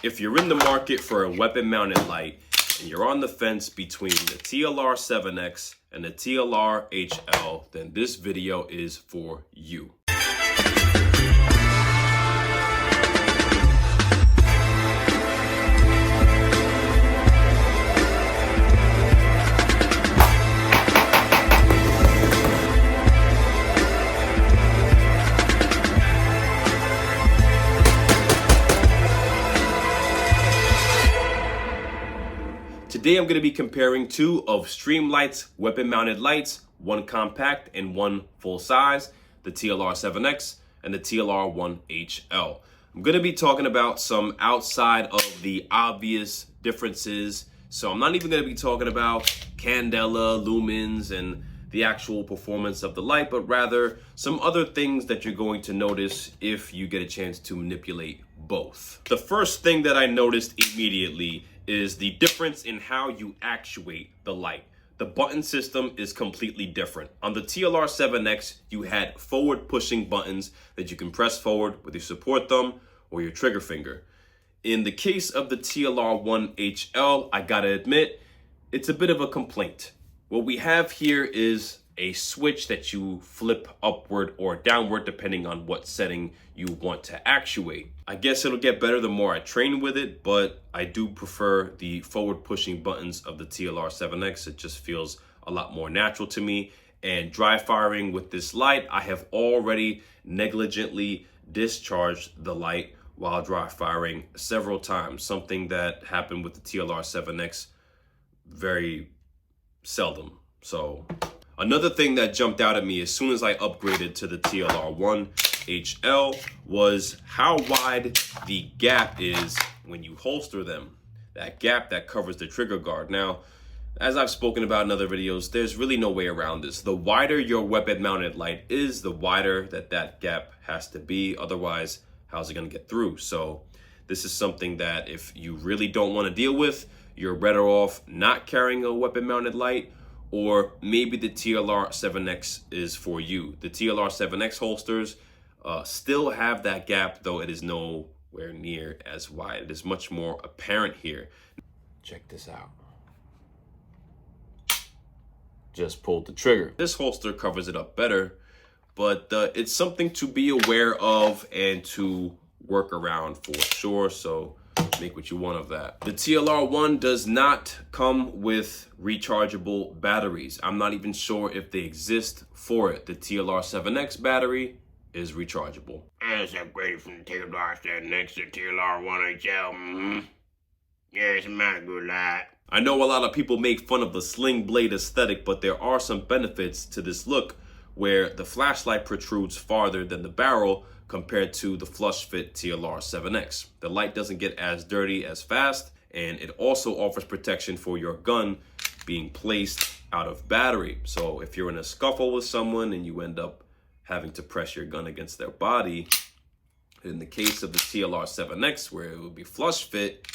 If you're in the market for a weapon-mounted light and you're on the fence between the TLR7X and the TLR1-HL, then this video is for you. Today I'm going to be comparing two of Streamlight's weapon-mounted lights, one compact and one full size, the TLR7X and the TLR1-HL. I'm going to be talking about some outside of the obvious differences, so I'm not even going to be talking about candela, lumens, and the actual performance of the light, but rather some other things that you're going to notice if you get a chance to manipulate both. The first thing that I noticed immediately is the difference in how you actuate the light. The button system is completely different. On the TLR7X, you had forward pushing buttons that you can press forward with your support thumb or your trigger finger. In the case of the TLR1-HL, I gotta admit, it's a bit of a complaint. What we have here is a switch that you flip upward or downward depending on what setting you want to actuate. I guess it'll get better the more I train with it, but I do prefer the forward pushing buttons of the TLR7X. It just feels a lot more natural to me. And dry firing with this light, I have already negligently discharged the light while dry firing several times, something that happened with the TLR7X very seldom. So another thing that jumped out at me as soon as I upgraded to the TLR1-HL was how wide the gap is when you holster them. That gap that covers the trigger guard. Now, as I've spoken about in other videos, there's really no way around this. The wider your weapon-mounted light is, the wider that gap has to be. Otherwise, how's it going to get through? So this is something that if you really don't want to deal with, you're better off not carrying a weapon-mounted light, or maybe the TLR7X is for you. The TLR7X holsters still have that gap, though it is nowhere near as wide. It is much more apparent here. Check this out. Just pulled the trigger. This holster covers it up better, but it's something to be aware of and to work around for sure. So make what you want of that. The TLR1 does not come with rechargeable batteries. I'm not even sure if they exist for it. The TLR7X battery is rechargeable. It's upgraded from the TLR7X to TLR1-HL. Yeah, it's a mighty good light. I know a lot of people make fun of the sling blade aesthetic, but there are some benefits to this look where the flashlight protrudes farther than the barrel compared to the flush fit TLR7X. The light doesn't get as dirty as fast, and it also offers protection for your gun being placed out of battery. So if you're in a scuffle with someone and you end up having to press your gun against their body, in the case of the TLR7X where it would be flush fit,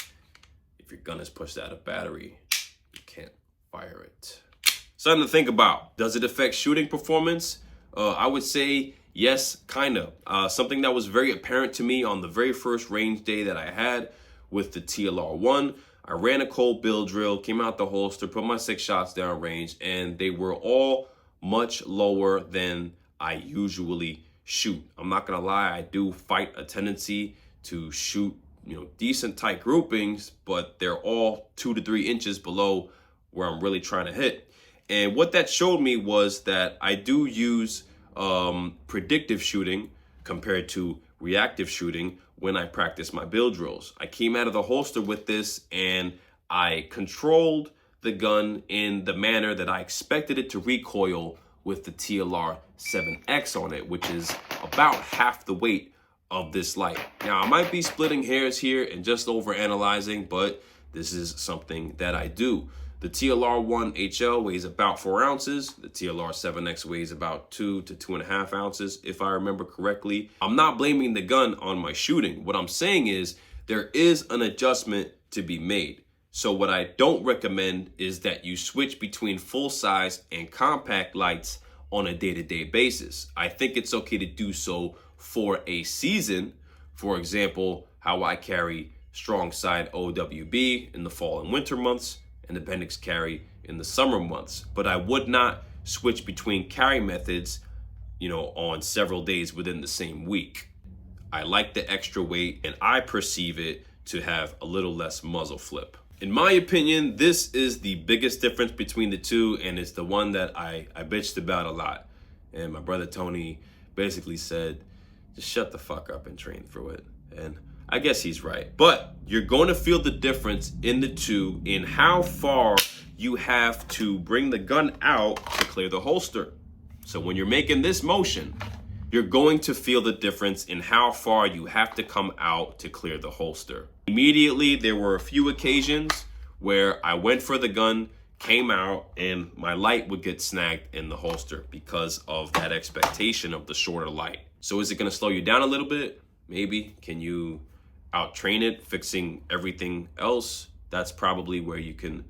if your gun is pushed out of battery, you can't fire it. Something to think about. Does it affect shooting performance? I would say yes, kind of. Something that was very apparent to me on the very first range day that I had with the TLR1. I ran a cold bill drill, came out the holster, put my 6 shots down range, and they were all much lower than I usually shoot. I'm not gonna lie, I do fight a tendency to shoot, decent tight groupings, but they're all 2 to 3 inches below where I'm really trying to hit. And what that showed me was that I do use predictive shooting compared to reactive shooting when I practice my bill drills. I came out of the holster with this and I controlled the gun in the manner that I expected it to recoil with the TLR7X on it, which is about half the weight of this light. Now, I might be splitting hairs here and just over analyzing, but this is something that I do. The TLR1-HL weighs about 4 ounces. The TLR7X weighs about 2 to 2.5 ounces, if I remember correctly. I'm not blaming the gun on my shooting. What I'm saying is there is an adjustment to be made. So what I don't recommend is that you switch between full size and compact lights on a day-to-day basis. I think it's okay to do so for a season. For example, how I carry strong side OWB in the fall and winter months, and appendix carry in the summer months. But I would not switch between carry methods, on several days within the same week. I like the extra weight, and I perceive it to have a little less muzzle flip. In my opinion, this is the biggest difference between the two, and it's the one that I bitched about a lot. And my brother Tony basically said, just shut the fuck up and train through it. And I guess he's right. But you're going to feel the difference in the two in how far you have to bring the gun out to clear the holster. So when you're making this motion, you're going to feel the difference in how far you have to come out to clear the holster. Immediately, there were a few occasions where I went for the gun, came out, and my light would get snagged in the holster because of that expectation of the shorter light. So is it going to slow you down a little bit? Maybe. Can you out-train it, fixing everything else? That's probably where you can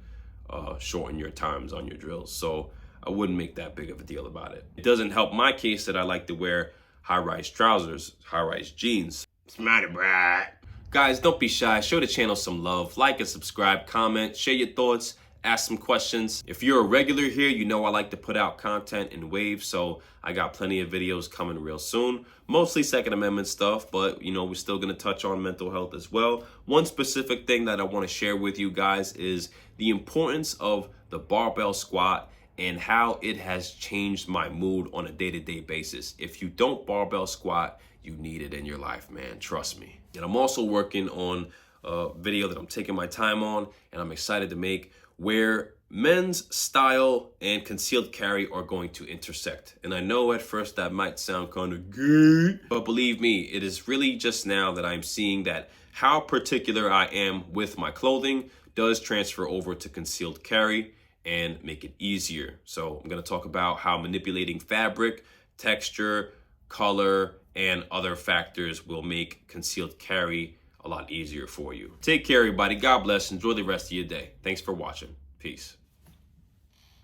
shorten your times on your drills. So I wouldn't make that big of a deal about it. It doesn't help my case that I like to wear high-rise trousers, high-rise jeans. Smarty brat. Guys, don't be shy. Show the channel some love. Like and subscribe, comment, share your thoughts, ask some questions. If you're a regular here, you know I like to put out content in waves, so I got plenty of videos coming real soon. Mostly Second Amendment stuff, but we're still gonna touch on mental health as well. One specific thing that I wanna share with you guys is the importance of the barbell squat and how it has changed my mood on a day-to-day basis. If you don't barbell squat, you need it in your life, man, trust me. And I'm also working on a video that I'm taking my time on, and I'm excited to make, where men's style and concealed carry are going to intersect. And I know at first that might sound kind of gay, but believe me, it is really just now that I'm seeing that how particular I am with my clothing does transfer over to concealed carry and make it easier. So I'm going to talk about how manipulating fabric, texture, color, and other factors will make concealed carry a lot easier for you. Take care, everybody. God bless. Enjoy the rest of your day. Thanks for watching. Peace.